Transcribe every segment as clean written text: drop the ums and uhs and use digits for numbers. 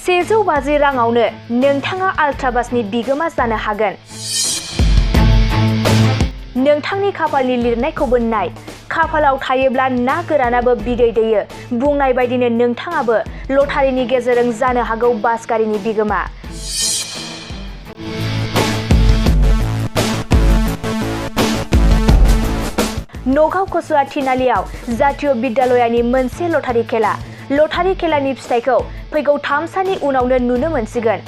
150 राङावनो नोंथाङा आल्ट्रा बासनि बिगोमा जानो हागोन। नोंथांनि खाफालनि लिरनायखौबो नाय। खाफालाव थायोब्ला ना गोरानाबो बिदै दैयो बुंनाय बायदिनो नोंथाङाबो लटारिनि गेजेरजों जानो हागौ बास गारिनि बिगोमा। नगाव कसुवा थिनालियाव जातीय विद्यालयानि मोनसे लटारि खेला। लटारि खेलानि फिथाइखौ फैगौ 3 साननि उनावनो नुनो मोनसिगोन।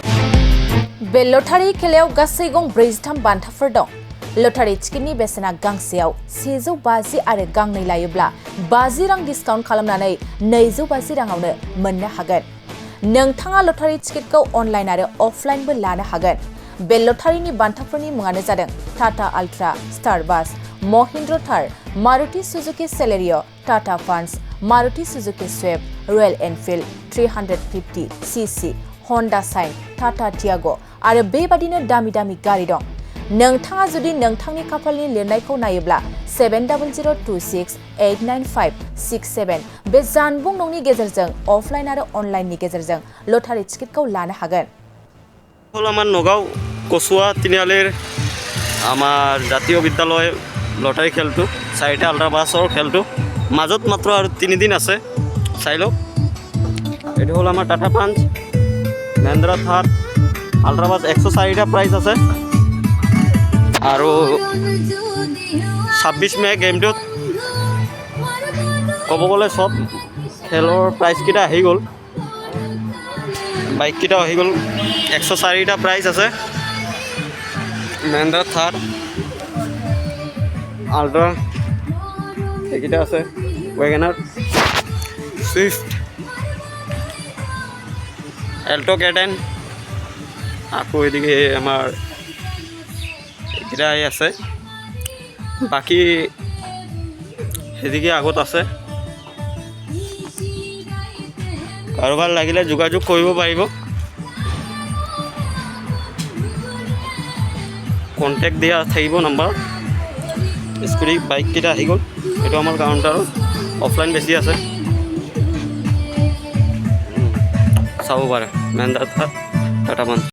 बे लटारि खेलायाव गासै गं 43 बान्थाफोर दं। लटारि टिकेटनि बेसेना गांसेयाव 150 आरो गांनै लायोब्ला 50 रां डिसकाउन्ट खालामनानै 250 राङावनो मोननो हागोन। नोंथाङा लटारि टिकेटखौ अनलाइन आरो अफलाइनबो लानो हागोन। बे लटारिनि बान्थाफोरनि मुङानो जादों Tata Altroz, star bus, Mahindra Thar, Maruti Suzuki Celerio, Tata Punch, Maruti Suzuki Swift, Royal Enfield 350 CC, Honda Shine, Tata Tiago आरो बेबादिनो दामि दामि गारि दं। नोंथाङा जुदि नोंथांनि खाफालनि लिरनायखौ नायोब्ला 7002689567 बे जानबुं नंनि गेजेरजों अफलाइन आरो अनलाइननि गेजेरजों लटारि टिकेटखौ लानो हागोन। আমার নগাঁও কচুৱা তিনিআলিৰ আমাৰ জাতীয় বিদ্যালয় লটাৰী খেলটো 4টা আল্ট্ৰা বাছৰ খেলটো মাজত মাত্ৰ আৰু 3 দিন আছে, চাই লওক। এইটো হ'ল আমাৰ টাটা পাঞ্চ, মহিন্দ্ৰ থাৰ, আল্ট্ৰা বাছ 104টা প্ৰাইজ আছে আৰু 26 মে গেমটোত ক'ব গ'লে চব খেলৰ প্ৰাইজকেইটা আহি গ'ল। বাইককেইটাও আহি গ'ল। 104টা প্ৰাইজ আছে। মহিন্দ্ৰ থাৰ, আল্ট্ৰা এইকেইটা আছে, ৱেগনাৰ, ছুইফ্ট, এল্টো কেটেন, আকৌ এদিকে আমাৰ এইকেইটাই আছে। বাকী সেদিকে আগত আছে। কাৰোবাৰ লাগিলে যোগাযোগ কৰিব পাৰিব। কণ্টেক্ট দিয়া থাকিব নাম্বাৰ। স্কুটি বাইককেইটা আহি গ'ল। এইটো আমাৰ কাউণ্টাৰত অফলাইন বেছি আছে, চাব পাৰে। মহিন্দ্ৰ থাৰ, টাটা পাঞ্চ।